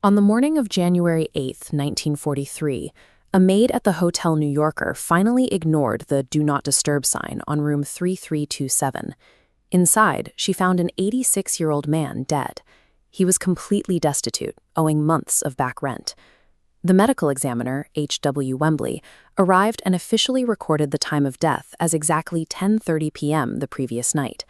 On the morning of January 8, 1943, a maid at the Hotel New Yorker finally ignored the Do Not Disturb sign on room 3327. Inside, she found an 86-year-old man dead. He was completely destitute, owing months of back rent. The medical examiner, H.W. Wembley, arrived and officially recorded the time of death as exactly 10:30 p.m. the previous night.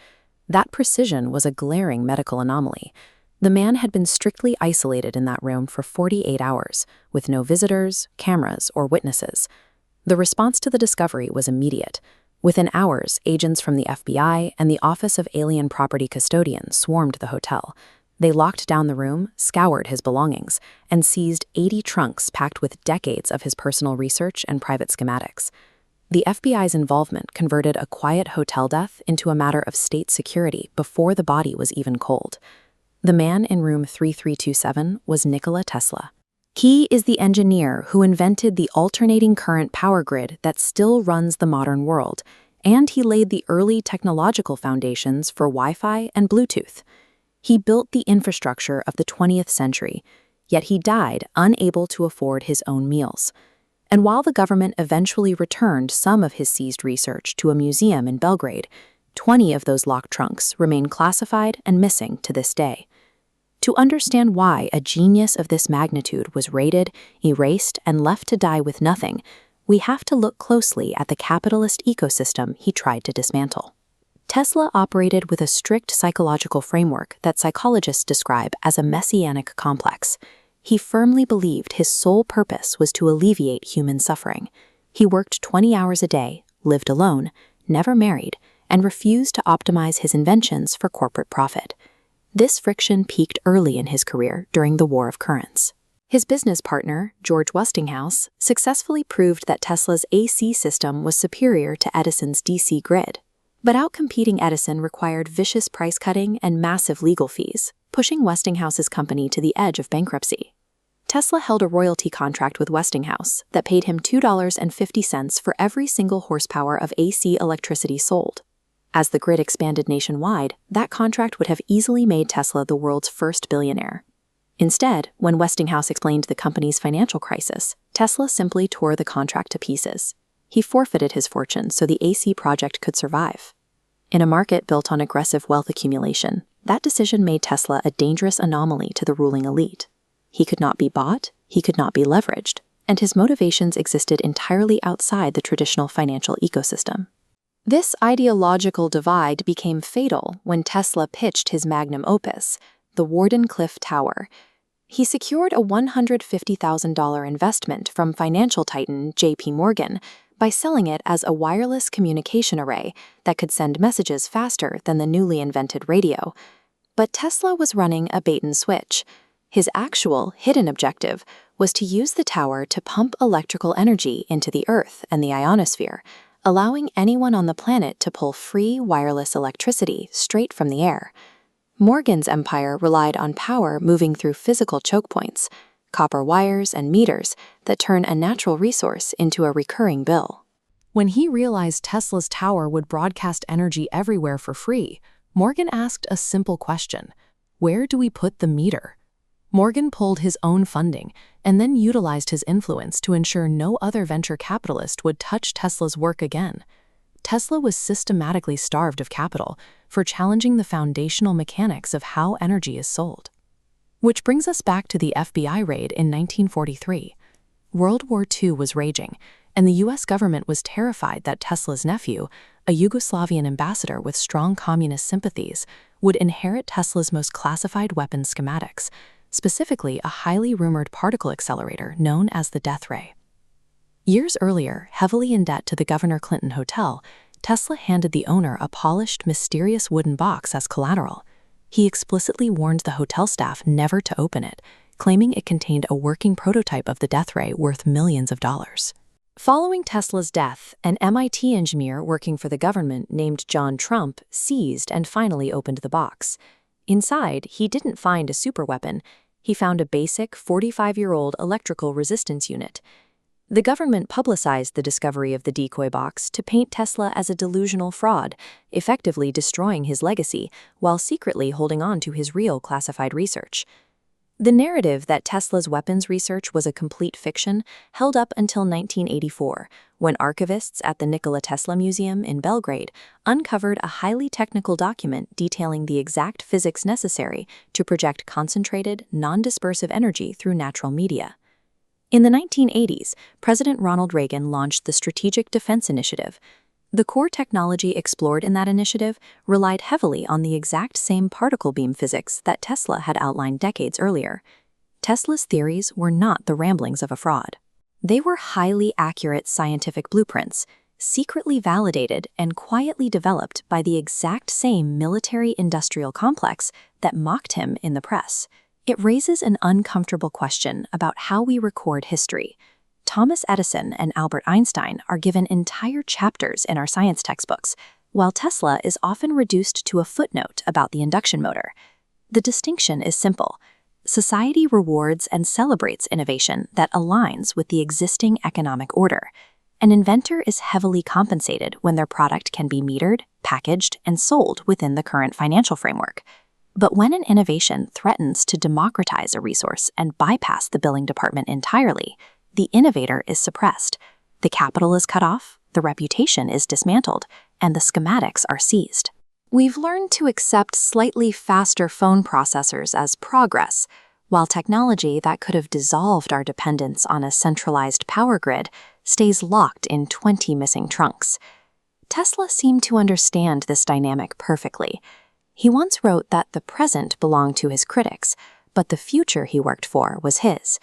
That precision was a glaring medical anomaly. The man had been strictly isolated in that room for 48 hours, with no visitors, cameras, or witnesses. The response to the discovery was immediate. Within hours, agents from the FBI and the Office of Alien Property Custodian swarmed the hotel. They locked down the room, scoured his belongings, and seized 80 trunks packed with decades of his personal research and private schematics. The FBI's involvement converted a quiet hotel death into a matter of state security before the body was even cold. The man in room 3327 was Nikola Tesla. He is the engineer who invented the alternating current power grid that still runs the modern world, and he laid the early technological foundations for Wi-Fi and Bluetooth. He built the infrastructure of the 20th century, yet he died unable to afford his own meals. And while the government eventually returned some of his seized research to a museum in Belgrade, 20 of those locked trunks remain classified and missing to this day. To understand why a genius of this magnitude was raided, erased, and left to die with nothing, we have to look closely at the capitalist ecosystem he tried to dismantle. Tesla operated with a strict psychological framework that psychologists describe as a messianic complex. He firmly believed his sole purpose was to alleviate human suffering. He worked 20 hours a day, lived alone, never married, and refused to optimize his inventions for corporate profit. This friction peaked early in his career during the War of Currents. His business partner, George Westinghouse, successfully proved that Tesla's AC system was superior to Edison's DC grid. But outcompeting Edison required vicious price cutting and massive legal fees, pushing Westinghouse's company to the edge of bankruptcy. Tesla held a royalty contract with Westinghouse that paid him $2.50 for every single horsepower of AC electricity sold. As the grid expanded nationwide, that contract would have easily made Tesla the world's first billionaire. Instead, when Westinghouse explained the company's financial crisis, Tesla simply tore the contract to pieces. He forfeited his fortune so the AC project could survive. In a market built on aggressive wealth accumulation, that decision made Tesla a dangerous anomaly to the ruling elite. He could not be bought, he could not be leveraged, and his motivations existed entirely outside the traditional financial ecosystem. This ideological divide became fatal when Tesla pitched his magnum opus, the Wardenclyffe Tower. He secured a $150,000 investment from financial titan J.P. Morgan by selling it as a wireless communication array that could send messages faster than the newly invented radio. But Tesla was running a bait-and-switch. His actual, hidden objective was to use the tower to pump electrical energy into the Earth and the ionosphere, allowing anyone on the planet to pull free wireless electricity straight from the air. Morgan's empire relied on power moving through physical choke points, copper wires and meters that turn a natural resource into a recurring bill. When he realized Tesla's tower would broadcast energy everywhere for free, Morgan asked a simple question: where do we put the meter? Morgan pulled his own funding and then utilized his influence to ensure no other venture capitalist would touch Tesla's work again. Tesla was systematically starved of capital for challenging the foundational mechanics of how energy is sold. Which brings us back to the FBI raid in 1943. World War II was raging, and the U.S. government was terrified that Tesla's nephew, a Yugoslavian ambassador with strong communist sympathies, would inherit Tesla's most classified weapon schematics, specifically a highly rumored particle accelerator known as the death ray. Years earlier, heavily in debt to the Governor Clinton Hotel, Tesla handed the owner a polished, mysterious wooden box as collateral. He explicitly warned the hotel staff never to open it, claiming it contained a working prototype of the death ray worth millions of dollars. Following Tesla's death, an MIT engineer working for the government named John Trump seized and finally opened the box. Inside, he didn't find a superweapon. He found a basic 45-year-old electrical resistance unit. The government publicized the discovery of the decoy box to paint Tesla as a delusional fraud, effectively destroying his legacy while secretly holding on to his real classified research. The narrative that Tesla's weapons research was a complete fiction held up until 1984, when archivists at the Nikola Tesla Museum in Belgrade uncovered a highly technical document detailing the exact physics necessary to project concentrated, non-dispersive energy through natural media. In the 1980s, President Ronald Reagan launched the Strategic Defense Initiative. The core technology explored in that initiative relied heavily on the exact same particle beam physics that Tesla had outlined decades earlier. Tesla's theories were not the ramblings of a fraud. They were highly accurate scientific blueprints, secretly validated and quietly developed by the exact same military-industrial complex that mocked him in the press. It raises an uncomfortable question about how we record history. Thomas Edison and Albert Einstein are given entire chapters in our science textbooks, while Tesla is often reduced to a footnote about the induction motor. The distinction is simple. Society rewards and celebrates innovation that aligns with the existing economic order. An inventor is heavily compensated when their product can be metered, packaged, and sold within the current financial framework. But when an innovation threatens to democratize a resource and bypass the billing department entirely, the innovator is suppressed, the capital is cut off, the reputation is dismantled, and the schematics are seized. We've learned to accept slightly faster phone processors as progress, while technology that could have dissolved our dependence on a centralized power grid stays locked in 20 missing trunks. Tesla seemed to understand this dynamic perfectly. He once wrote that the present belonged to his critics, but the future he worked for was his.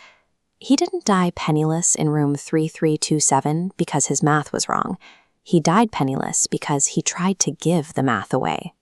He didn't die penniless in room 3327 because his math was wrong. He died penniless because he tried to give the math away.